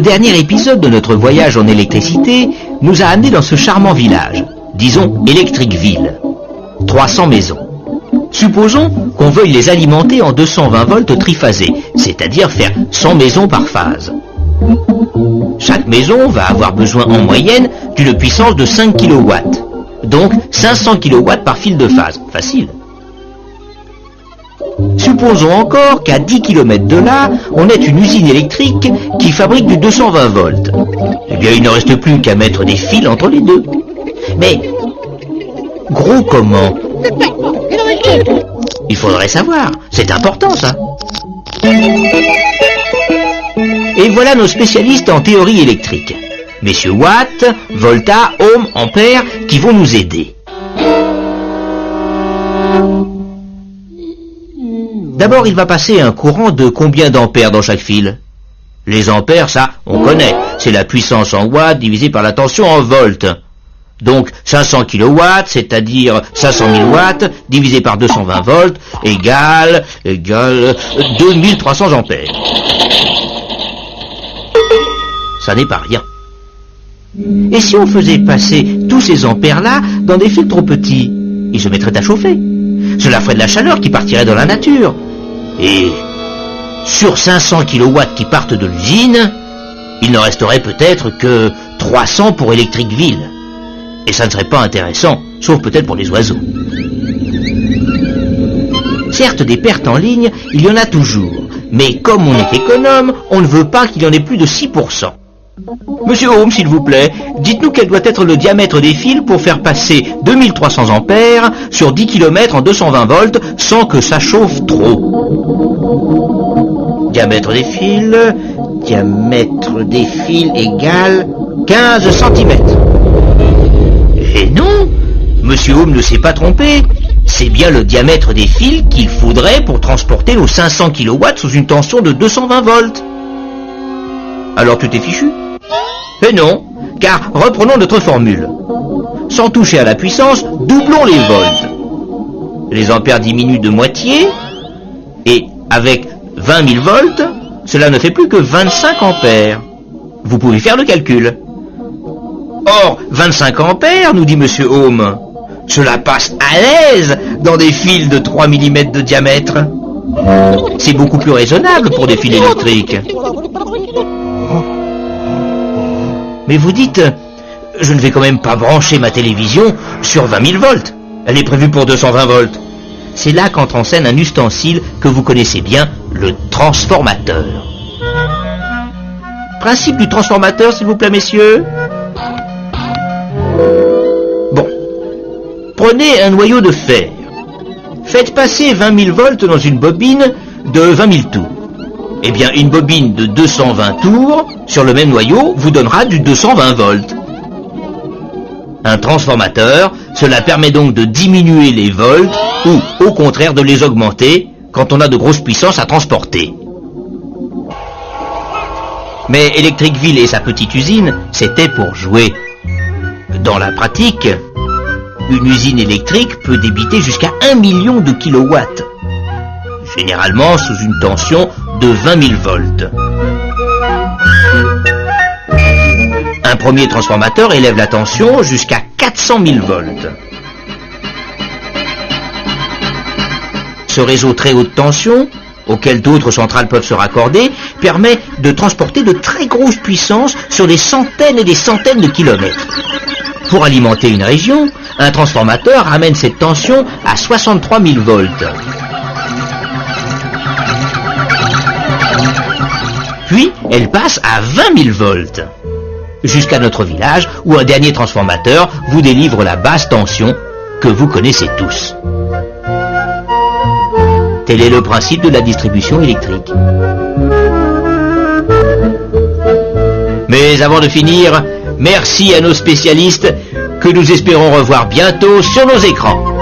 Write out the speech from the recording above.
dernier épisode de notre voyage en électricité nous a amenés dans ce charmant village, disons Electricville. 300 maisons. Supposons qu'on veuille les alimenter en 220 volts triphasés, c'est-à-dire faire 100 maisons par phase. Chaque maison va avoir besoin en moyenne d'une puissance de 5 kW, donc 500 kW par fil de phase. Facile. Supposons encore qu'à 10 km de là, on ait une usine électrique qui fabrique du 220 volts. Eh bien, il ne reste plus qu'à mettre des fils entre les deux. Mais, gros comment? Il faudrait savoir. C'est important, ça. Et voilà nos spécialistes en théorie électrique. Messieurs Watt, Volta, Ohm, Ampère, qui vont nous aider. D'abord, il va passer un courant de combien d'ampères dans chaque fil? Les ampères, ça, on connaît. C'est la puissance en watts divisée par la tension en volts. Donc, 500 kW, c'est-à-dire 500 000 watts, divisé par 220 volts, égale 2300 ampères. Ça n'est pas rien. Et si on faisait passer tous ces ampères-là dans des fils trop petits, ils se mettraient à chauffer. Cela ferait de la chaleur qui partirait dans la nature. Et sur 500 kW qui partent de l'usine, il ne resterait peut-être que 300 pour Electricville. Et ça ne serait pas intéressant, sauf peut-être pour les oiseaux. Certes, des pertes en ligne, il y en a toujours. Mais comme on est économe, on ne veut pas qu'il y en ait plus de 6%. Monsieur Ohm, s'il vous plaît, dites-nous quel doit être le diamètre des fils pour faire passer 2300 ampères sur 10 km en 220 volts sans que ça chauffe trop. Diamètre des fils égale 15 cm. Et non, Monsieur Ohm ne s'est pas trompé. C'est bien le diamètre des fils qu'il faudrait pour transporter nos 500 kW sous une tension de 220 volts. Alors tout est fichu? Eh non, car reprenons notre formule. Sans toucher à la puissance, doublons les volts. Les ampères diminuent de moitié, et avec 20 000 volts, cela ne fait plus que 25 ampères. Vous pouvez faire le calcul. Or, 25 ampères, nous dit Monsieur Ohm, cela passe à l'aise dans des fils de 3 mm de diamètre. C'est beaucoup plus raisonnable pour des fils électriques. Mais vous dites, je ne vais quand même pas brancher ma télévision sur 20 000 volts. Elle est prévue pour 220 volts. C'est là qu'entre en scène un ustensile que vous connaissez bien, le transformateur. Principe du transformateur, s'il vous plaît, messieurs. Bon. Prenez un noyau de fer. Faites passer 20 000 volts dans une bobine de 20 000 tours. Eh bien, une bobine de 220 tours sur le même noyau vous donnera du 220 volts. Un transformateur, cela permet donc de diminuer les volts ou, au contraire, de les augmenter quand on a de grosses puissances à transporter. Mais Electricville et sa petite usine, c'était pour jouer. Dans la pratique, une usine électrique peut débiter jusqu'à 1 million de kilowatts. Généralement sous une tension de 20 000 volts. Un premier transformateur élève la tension jusqu'à 400 000 volts. Ce réseau très haute tension, auquel d'autres centrales peuvent se raccorder, permet de transporter de très grosses puissances sur des centaines et des centaines de kilomètres. Pour alimenter une région, un transformateur ramène cette tension à 63 000 volts. Puis, elle passe à 20 000 volts, jusqu'à notre village où un dernier transformateur vous délivre la basse tension que vous connaissez tous. Tel est le principe de la distribution électrique. Mais avant de finir, merci à nos spécialistes que nous espérons revoir bientôt sur nos écrans.